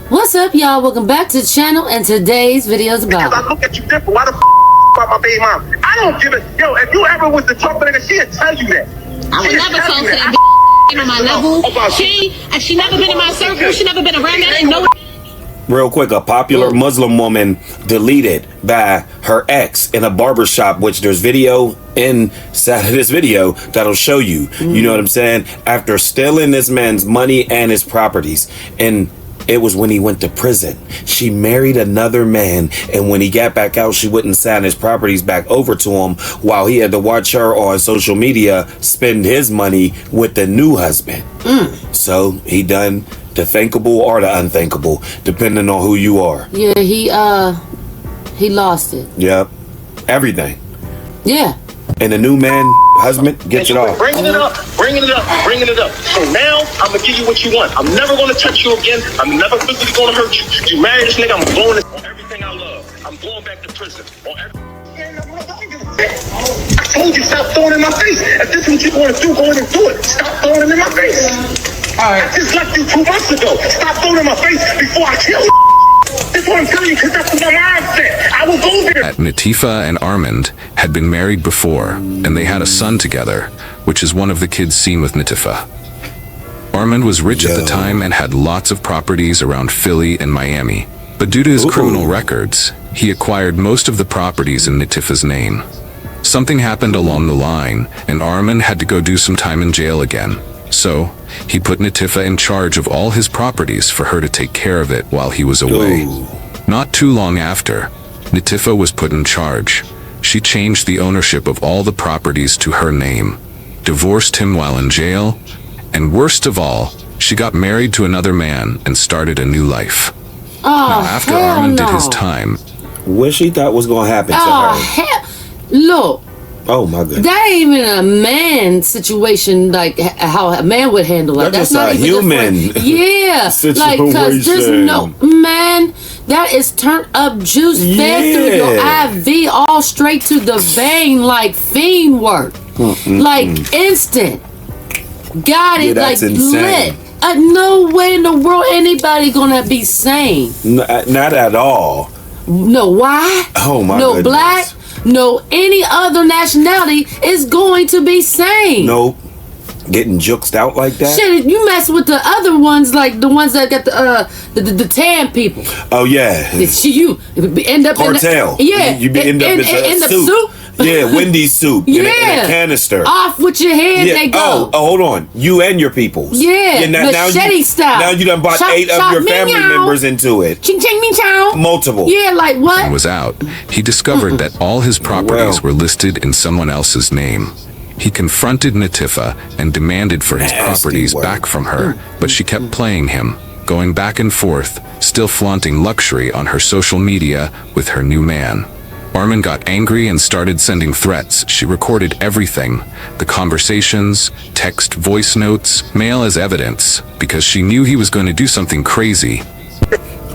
What's up, y'all? Welcome back to the channel, and today's video is about. I look at you different. Why the about my baby mom? I don't give it. Yo, if you ever was to talk to nigga, she'd tell you that. I would never talk to that on my level. She never been in my circle. She never been around that. Ain't no. Real quick, a popular Muslim woman deleted by her ex in a barbershop, which there's video inside of this video that'll show you. You know what I'm saying? After stealing this man's money and his properties. And it was when he went to prison. She married another man, and when he got back out, she wouldn't sign his properties back over to him while he had to watch her on social media spend his money with the new husband. So he done the thinkable or the unthinkable, depending on who you are. Yeah, he lost it. Yep. Everything. Yeah. And the new man, husband, get it off. Bringing it up. So now, I'm going to give you what you want. I'm never going to touch you again. I'm never physically going to hurt you. You married this nigga, I'm blowing this on everything I love. I'm going back to prison. On everything. I told you, stop throwing it in my face. If this is what you want to do, go ahead and do it. Stop throwing it in my face. I just left you 2 months ago. Stop throwing it in my face before I kill you. That's what I'm telling you, because that's what my mom said. I will go there. Natifa and Armand had been married before, and they had a son together, which is one of the kids seen with Natifa. Armand was rich at the time and had lots of properties around Philly and Miami, but due to his criminal records, he acquired most of the properties in Natifa's name. Something happened along the line, and Armand had to go do some time in jail again. So, he put Natifa in charge of all his properties for her to take care of it while he was away. Not too long after, Natifa was put in charge. She changed the ownership of all the properties to her name, divorced him while in jail, and worst of all, she got married to another man and started a new life. Now, after Armand did his time, what she thought was going to happen to her? Look. Oh my goodness. That ain't even a man situation, like how a man would handle it. That's not a even human yeah, situation. Like, cause there's no man. That is turned up juice fed through your IV, all straight to the vein, like fiend work, like instant. Got it, like lit. No way in the world anybody gonna be sane. Not at all. No, why? Oh my no goodness. Black. No, any other nationality is going to be sane. Nope. Getting juked out like that? Shit, you mess with the other ones, like the ones that got the tan people. Oh yeah. You end up cartel. You end up in the soup. Yeah, Wendy's soup. in a canister. Off with your hand, they go. Oh, hold on. You and your peoples. Yeah, machete style. Now you done bought 8 of your family members into it. Ching ching me chow. Multiple. Yeah, like what? was out, he discovered that all his properties were listed in someone else's name. He confronted Natifa and demanded for his properties back from her, but she kept playing him, going back and forth, still flaunting luxury on her social media with her new man. Armand got angry and started sending threats. She recorded everything, the conversations, text, voice notes, mail as evidence, because she knew he was going to do something crazy.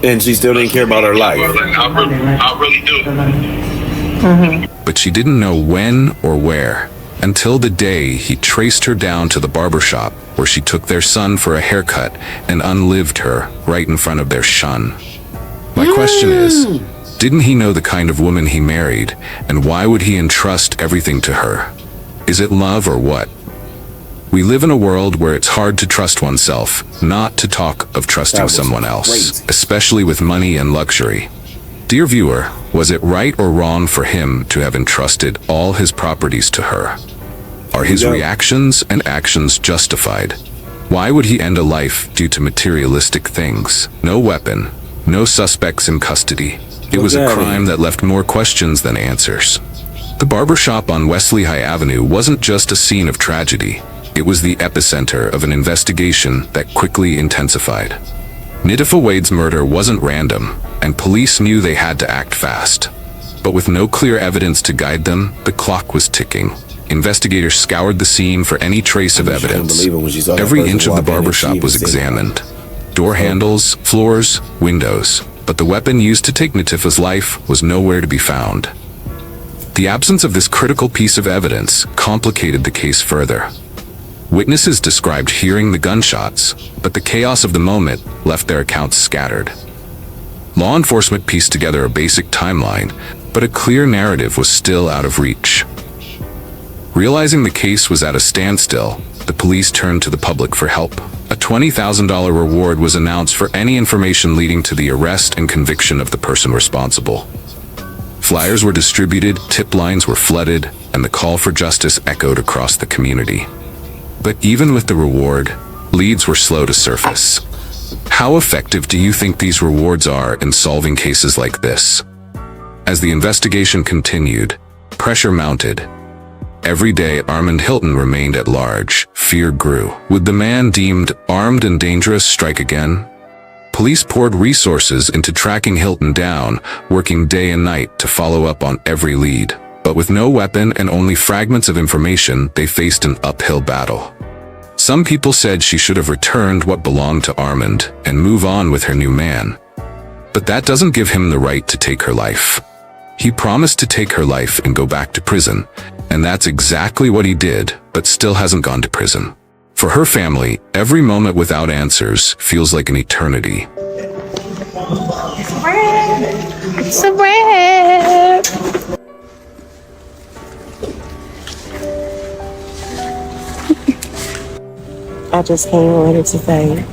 And she still didn't care about her life. I really do. But she didn't know when or where, until the day he traced her down to the barbershop where she took their son for a haircut and unlived her right in front of their shun. My question is, didn't he know the kind of woman he married, and why would he entrust everything to her? Is it love or what? We live in a world where it's hard to trust oneself, not to talk of trusting someone else, especially with money and luxury. Dear viewer, was it right or wrong for him to have entrusted all his properties to her? Are his reactions and actions justified? Why would he end a life due to materialistic things? No weapon, no suspects in custody. It was a crime that left more questions than answers. The barbershop on West Lehigh Avenue wasn't just a scene of tragedy. It was the epicenter of an investigation that quickly intensified. Natifa Wade's murder wasn't random, and police knew they had to act fast. But with no clear evidence to guide them, the clock was ticking. Investigators scoured the scene for any trace of evidence. Every inch of the barbershop was examined. Door handles, floors, windows. But the weapon used to take Natifa's life was nowhere to be found. The absence of this critical piece of evidence complicated the case further. Witnesses described hearing the gunshots, but the chaos of the moment left their accounts scattered. Law enforcement pieced together a basic timeline, but a clear narrative was still out of reach. Realizing the case was at a standstill, the police turned to the public for help. A $20,000 reward was announced for any information leading to the arrest and conviction of the person responsible. Flyers were distributed, tip lines were flooded, and the call for justice echoed across the community. But even with the reward, leads were slow to surface. How effective do you think these rewards are in solving cases like this? As the investigation continued, pressure mounted. Every day Armand Hilton remained at large, fear grew. Would the man deemed armed and dangerous strike again? Police poured resources into tracking Hilton down, working day and night to follow up on every lead. But with no weapon and only fragments of information, they faced an uphill battle. Some people said she should have returned what belonged to Armand and move on with her new man. But that doesn't give him the right to take her life. He promised to take her life and go back to prison, and that's exactly what he did, but still hasn't gone to prison. For her family, every moment without answers feels like an eternity. It's a wrap. I just came ready to say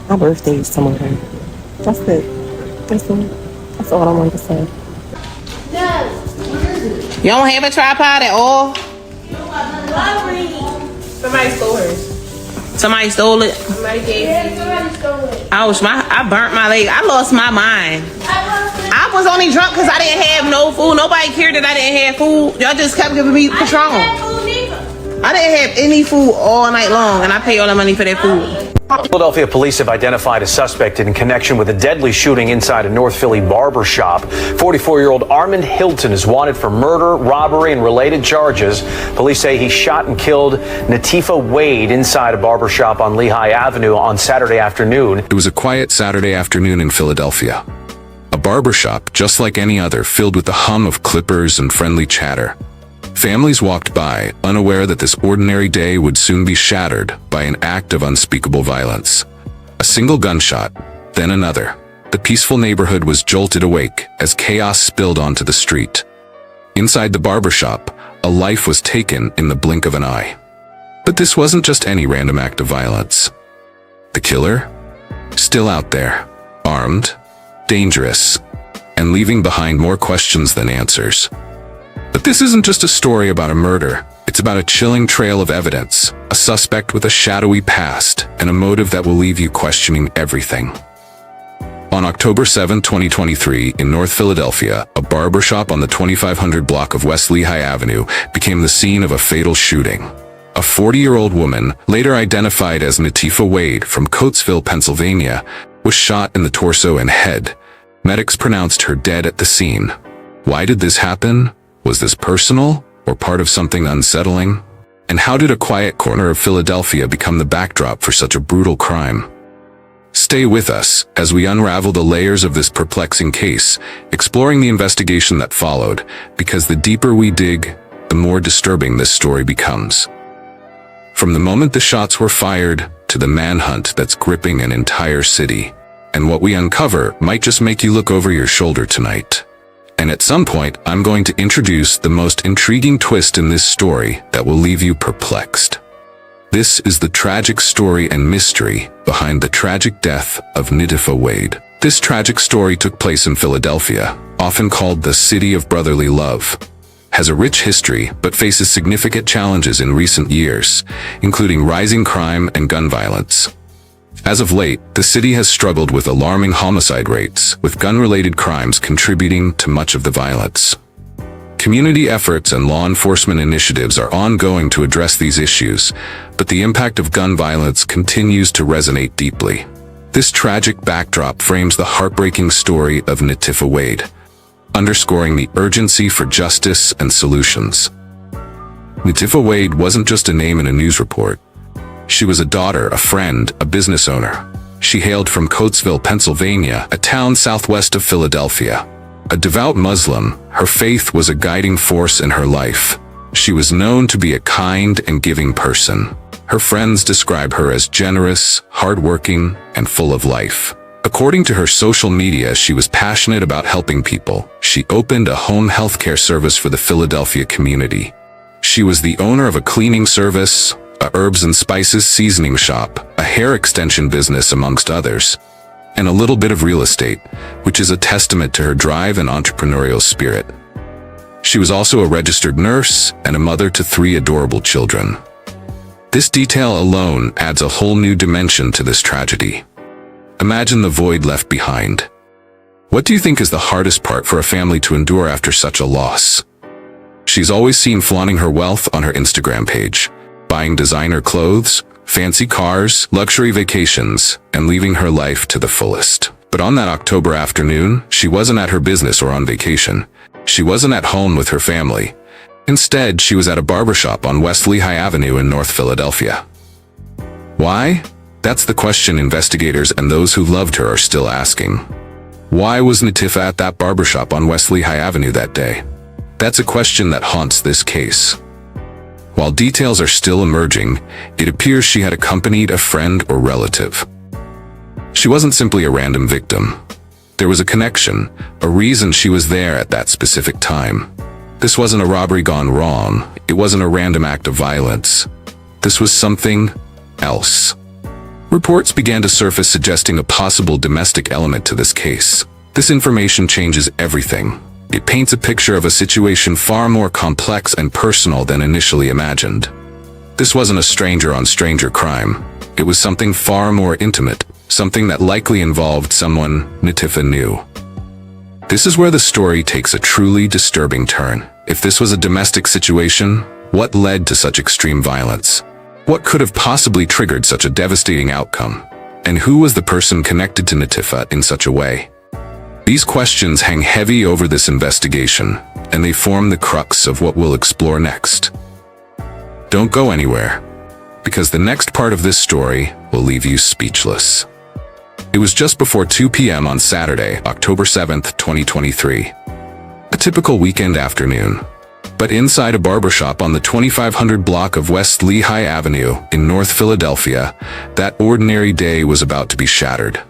my birthday is tomorrow. That's it. That's all I wanted to say. You don't have a tripod at all? Somebody stole hers. Somebody stole it? Somebody gave it. Somebody stole it. I burnt my leg. I lost my mind. I was only drunk because I didn't have no food. Nobody cared that I didn't have food. Y'all just kept giving me Patron. I didn't have any food all night long, and I paid all the money for that food. Philadelphia police have identified a suspect in connection with a deadly shooting inside a North Philly barber shop. 44-year-old Armand Hilton is wanted for murder, robbery, and related charges. Police say he shot and killed Natifa Wade inside a barber shop on Lehigh Avenue on Saturday afternoon. It was a quiet Saturday afternoon in Philadelphia. A barber shop, just like any other, filled with the hum of clippers and friendly chatter. Families walked by, unaware that this ordinary day would soon be shattered by an act of unspeakable violence. A single gunshot, then another. The peaceful neighborhood was jolted awake as chaos spilled onto the street. Inside the barbershop, a life was taken in the blink of an eye. But this wasn't just any random act of violence. The killer? Still out there, armed, dangerous, and leaving behind more questions than answers. But this isn't just a story about a murder. It's about a chilling trail of evidence, a suspect with a shadowy past, and a motive that will leave you questioning everything. On October 7, 2023, in North Philadelphia, a barbershop on the 2500 block of West Lehigh Avenue became the scene of a fatal shooting. A 40-year-old woman, later identified as Natifa Wade from Coatesville, Pennsylvania, was shot in the torso and head. Medics pronounced her dead at the scene. Why did this happen? Was this personal, or part of something unsettling? And how did a quiet corner of Philadelphia become the backdrop for such a brutal crime? Stay with us as we unravel the layers of this perplexing case, exploring the investigation that followed, because the deeper we dig, the more disturbing this story becomes. From the moment the shots were fired, to the manhunt that's gripping an entire city. And what we uncover might just make you look over your shoulder tonight. And at some point, I'm going to introduce the most intriguing twist in this story that will leave you perplexed. This is the tragic story and mystery behind the tragic death of Natifa Wade. This tragic story took place in Philadelphia, often called the City of Brotherly Love. Has a rich history, but faces significant challenges in recent years, including rising crime and gun violence. As of late, the city has struggled with alarming homicide rates, with gun-related crimes contributing to much of the violence. Community efforts and law enforcement initiatives are ongoing to address these issues, but the impact of gun violence continues to resonate deeply. This tragic backdrop frames the heartbreaking story of Natifa Wade, underscoring the urgency for justice and solutions. Natifa Wade wasn't just a name in a news report. She was a daughter, a friend, a business owner. She hailed from Coatesville, Pennsylvania, a town southwest of Philadelphia. A devout Muslim, her faith was a guiding force in her life. She was known to be a kind and giving person. Her friends describe her as generous, hardworking, and full of life. According to her social media, she was passionate about helping people. She opened a home healthcare service for the Philadelphia community. She was the owner of a cleaning service, a herbs and spices seasoning shop, a hair extension business amongst others, and a little bit of real estate, which is a testament to her drive and entrepreneurial spirit. She was also a registered nurse and a mother to 3 adorable children. This detail alone adds a whole new dimension to this tragedy. Imagine the void left behind. What do you think is the hardest part for a family to endure after such a loss? She's always seen flaunting her wealth on her Instagram page, buying designer clothes, fancy cars, luxury vacations, and living her life to the fullest. But on that October afternoon, she wasn't at her business or on vacation. She wasn't at home with her family. Instead, she was at a barbershop on West Lehigh Avenue in North Philadelphia. Why? That's the question investigators and those who loved her are still asking. Why was Natifa at that barbershop on West Lehigh Avenue that day? That's a question that haunts this case. While details are still emerging, it appears she had accompanied a friend or relative. She wasn't simply a random victim. There was a connection, a reason she was there at that specific time. This wasn't a robbery gone wrong. It wasn't a random act of violence. This was something else. Reports began to surface suggesting a possible domestic element to this case. This information changes everything. It paints a picture of a situation far more complex and personal than initially imagined. This wasn't a stranger-on-stranger crime. It was something far more intimate, something that likely involved someone Natifa knew. This is where the story takes a truly disturbing turn. If this was a domestic situation, what led to such extreme violence? What could have possibly triggered such a devastating outcome? And who was the person connected to Natifa in such a way? These questions hang heavy over this investigation, and they form the crux of what we'll explore next. Don't go anywhere, because the next part of this story will leave you speechless. It was just before 2 p.m. on Saturday, October 7th, 2023. A typical weekend afternoon. But inside a barbershop on the 2500 block of West Lehigh Avenue in North Philadelphia, that ordinary day was about to be shattered.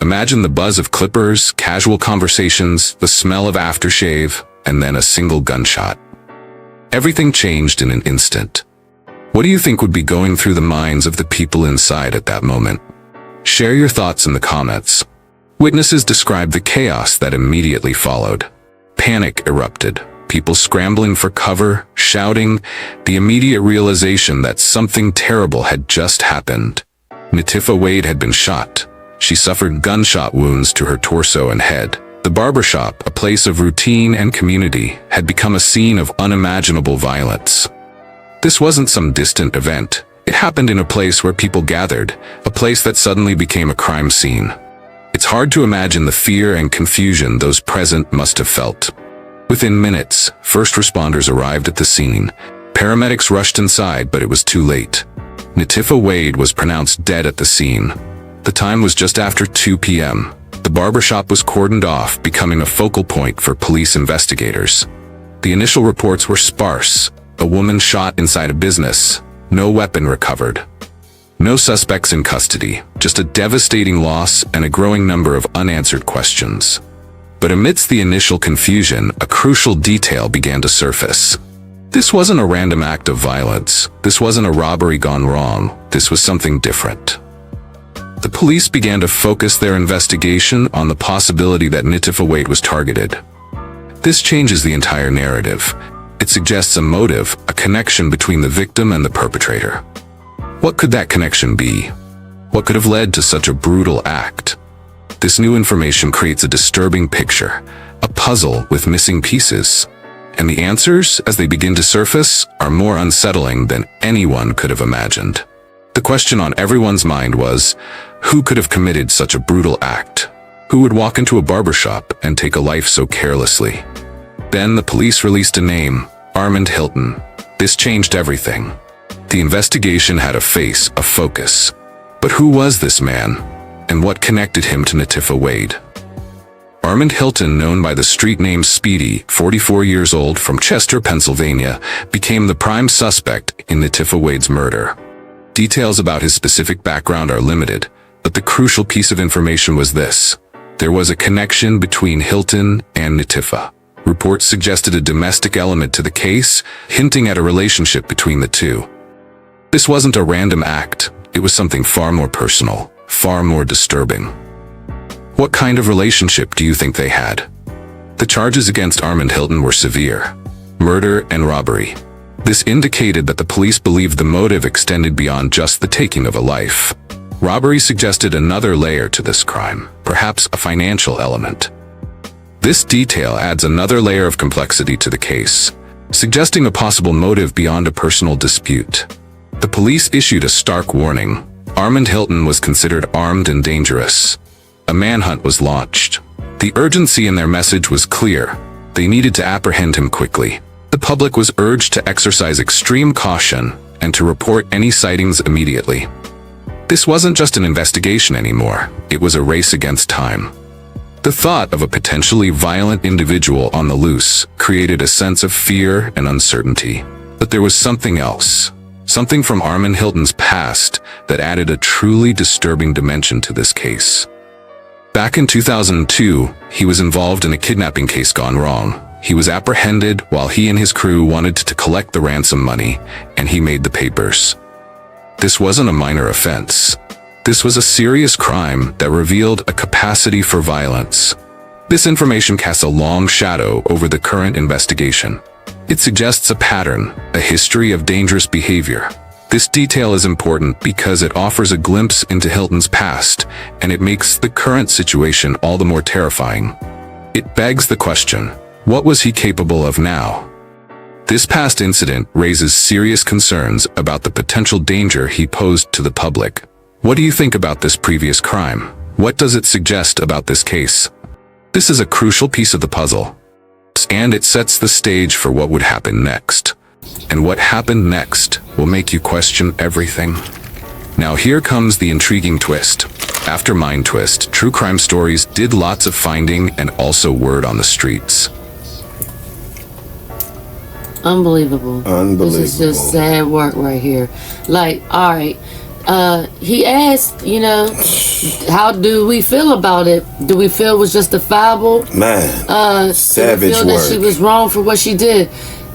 Imagine the buzz of clippers, casual conversations, the smell of aftershave, and then a single gunshot. Everything changed in an instant. What do you think would be going through the minds of the people inside at that moment? Share your thoughts in the comments. Witnesses described the chaos that immediately followed. Panic erupted. People scrambling for cover, shouting, the immediate realization that something terrible had just happened. Natifa Wade had been shot. She suffered gunshot wounds to her torso and head. The barbershop, a place of routine and community, had become a scene of unimaginable violence. This wasn't some distant event. It happened in a place where people gathered, a place that suddenly became a crime scene. It's hard to imagine the fear and confusion those present must have felt. Within minutes, first responders arrived at the scene. Paramedics rushed inside, but it was too late. Natifa Wade was pronounced dead at the scene. The time was just after 2 p.m. The barbershop was cordoned off, becoming a focal point for police investigators. The initial reports were sparse. A woman shot inside a business. No weapon recovered. No suspects in custody. Just a devastating loss and a growing number of unanswered questions. But amidst the initial confusion, a crucial detail began to surface. This wasn't a random act of violence. This wasn't a robbery gone wrong. This was something different. The police began to focus their investigation on the possibility that Natifa Wade was targeted. This changes the entire narrative. It suggests a motive, a connection between the victim and the perpetrator. What could that connection be? What could have led to such a brutal act? This new information creates a disturbing picture, a puzzle with missing pieces. And the answers, as they begin to surface, are more unsettling than anyone could have imagined. The question on everyone's mind was, who could have committed such a brutal act? Who would walk into a barbershop and take a life so carelessly? Then the police released a name, Armand Hilton. This changed everything. The investigation had a face, a focus. But who was this man? And what connected him to Natifa Wade? Armand Hilton, known by the street name Speedy, 44 years old, from Chester, Pennsylvania, became the prime suspect in Natifah Wade's murder. Details about his specific background are limited, but the crucial piece of information was this. There was a connection between Hilton and Natifah. Reports suggested a domestic element to the case, hinting at a relationship between the two. This wasn't a random act. It was something far more personal, far more disturbing. What kind of relationship do you think they had? The charges against Armand Hilton were severe: murder and robbery. This indicated that the police believed the motive extended beyond just the taking of a life. Robbery suggested another layer to this crime, perhaps a financial element. This detail adds another layer of complexity to the case, suggesting a possible motive beyond a personal dispute. The police issued a stark warning. Armand Hilton was considered armed and dangerous. A manhunt was launched. The urgency in their message was clear. They needed to apprehend him quickly. The public was urged to exercise extreme caution and to report any sightings immediately. This wasn't just an investigation anymore. It was a race against time. The thought of a potentially violent individual on the loose created a sense of fear and uncertainty. But there was something else. Something from Armand Hilton's past that added a truly disturbing dimension to this case. Back in 2002, he was involved in a kidnapping case gone wrong. He was apprehended while he and his crew wanted to collect the ransom money, and he made the papers. This wasn't a minor offense. This was a serious crime that revealed a capacity for violence. This information casts a long shadow over the current investigation. It suggests a pattern, a history of dangerous behavior. This detail is important because it offers a glimpse into Hilton's past, and it makes the current situation all the more terrifying. It begs the question, what was he capable of now? This past incident raises serious concerns about the potential danger he posed to the public. What do you think about this previous crime? What does it suggest about this case? This is a crucial piece of the puzzle, and it sets the stage for what would happen next. And what happened next will make you question everything. Now here comes the intriguing twist. After Mind Twist, True Crime Stories did lots of finding and also word on the streets. Unbelievable. This is just sad work right here. Like, all right, he asked, how do we feel about it? Do we feel it was justifiable? Man, savage do we feel work. that she was wrong for what she did?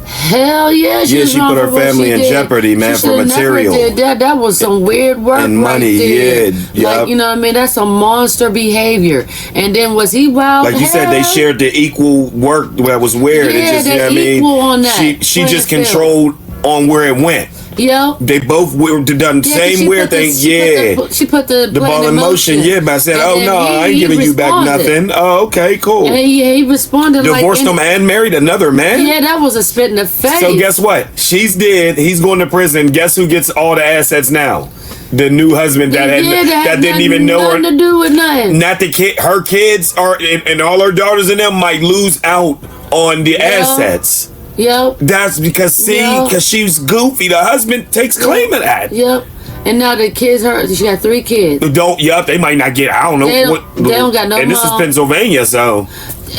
Hell yeah, she put her family in jeopardy, man, for material. Never did that. That was some weird work and money, right there. Yeah. Like, I mean, that's some monster behavior. And then was he wild? Like you said, they shared the equal work that was weird. Yeah, it just, they're equal on that. She just controlled on where it went. Yeah. They both done the same weird thing. She put the ball in motion. Yeah, but I said, oh no, I ain't giving you back nothing. Oh, okay, cool. And he responded divorced him and married another man? Yeah, that was a spit in the face. So guess what? She's dead. He's going to prison. Guess who gets all the assets now? The new husband that didn't even know her. Nothing to do with nothing. Not the kid. Her kids and all her daughters and them might lose out on the assets. Yep. That's because she's goofy. The husband takes claim of that. Yep. And now the kids, she got 3 kids. They might not get, I don't know. They don't got no And this is Pennsylvania, so.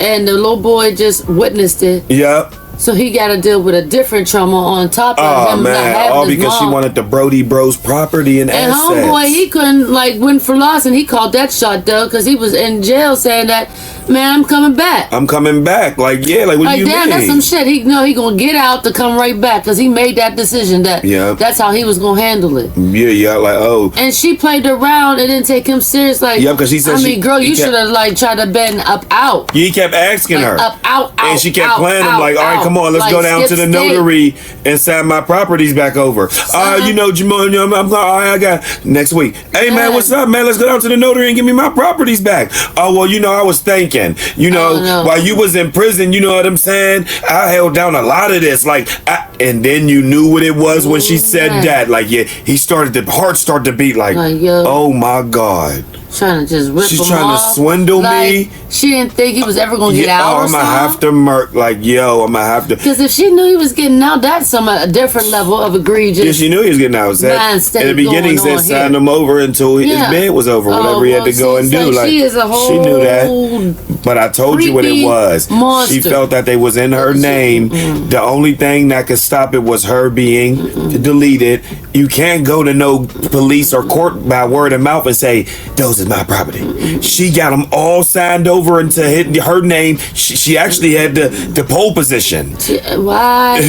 And the little boy just witnessed it. Yep. So he got to deal with a different trauma on top of him. All because she wanted the Brody Bros property and assets. And homeboy, he couldn't win for loss, and he called that shot though because he was in jail saying that, man, I'm coming back. I'm coming back. What do you mean? That's some shit. He gonna get out to come right back because he made that decision that that's how he was gonna handle it. Yeah. And she played around and didn't take him serious. Because he said, girl, you should have tried to bend up out. He kept asking her up out, and she kept playing him all right, come on, let's go down to the notary and sign my properties back over. Jamal, I got next week. Hey man, what's up, man? Let's go down to the notary and give me my properties back. Oh well, I was thinking, while you was in prison, you know what I'm saying? I held down a lot of this, and then you knew what it was when she said that. The heart started to beat oh my God. Trying to just rip She's him trying off. to swindle me. She didn't think he was ever going to get out or I'm going to have to murk. I'm going to have to. Because if she knew he was getting out, that's a different level of egregious. Yeah, she knew he was getting out. In the beginning, he said sign him over until his bid was over. Whatever he had to go and do. She is a whole she knew that. But I told you what it was. Monster. She felt that they was in her name. The only thing that could stop it was her being deleted. You can't go to no police or court by word of mouth and say, those is my property. She got them all signed over into her name. She actually had the pole position. Why?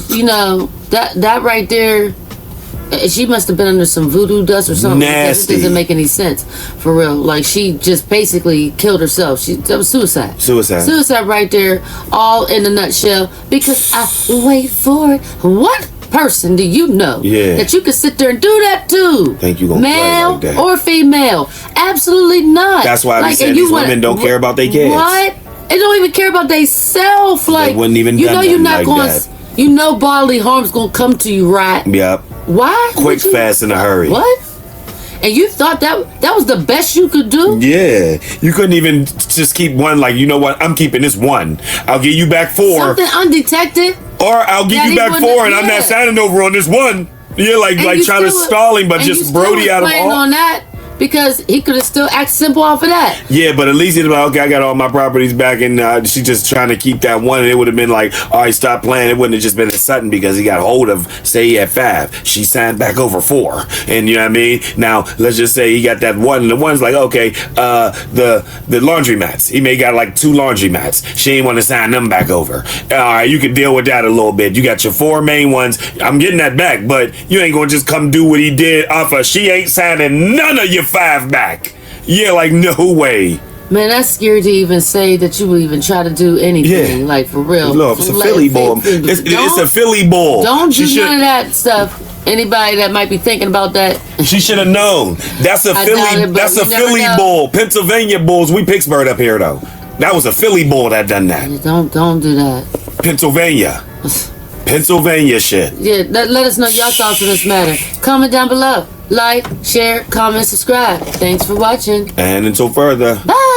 You know, that right there, she must have been under some voodoo dust or something. Nasty. It doesn't make any sense, for real. Like, she just basically killed herself. That was suicide. Suicide right there, all in a nutshell. Because wait for it. What person do you know that you could sit there and do that to? Think you gonna male play like that? or female? Absolutely not. That's why I be saying these women don't care about their kids. What? They don't even care about they self. Like, they wouldn't even you done know, you're not like going. that. You know, bodily harm's gonna come to you, right? Yep. Why? Quick, fast, in a hurry. What? And you thought that was the best you could do? Yeah. You couldn't even just keep one, like, you know what? I'm keeping this one. I'll give you back 4. Something undetected. Or I'll give you back 4 and I'm not signing over on this one. Yeah, like trying to stall him, but just Brody out of all. On that. Because he could have still acted simple off of that. Yeah, but at least he'd be like, okay, I got all my properties back, and she just trying to keep that one, and it would have been like, all right, stop playing. It wouldn't have just been a sudden because he got hold of, say he had 5. She signed back over 4. And you know what I mean? Now, let's just say he got that one, and the one's like, okay, the laundry mats. He may got like 2 laundry mats. She ain't want to sign them back over. All right, you can deal with that a little bit. You got your 4 main ones. I'm getting that back, but you ain't going to just come do what he did off of, she ain't signing none of your 5 back. Yeah, like no way. Man, that's scary to even say that you would even try to do anything. Like, for real. Look, it's a Philly bull. It's a Philly bull. Don't do none of that stuff. Anybody that might be thinking about that. She should have known. That's a Philly. That's a Philly bull. Pennsylvania Bulls. We Pittsburgh up here though. That was a Philly bull that done that. Don't do that. Pennsylvania shit. Yeah, let us know your thoughts on this matter. Comment down below. Like, share, comment, subscribe. Thanks for watching. And until further. Bye.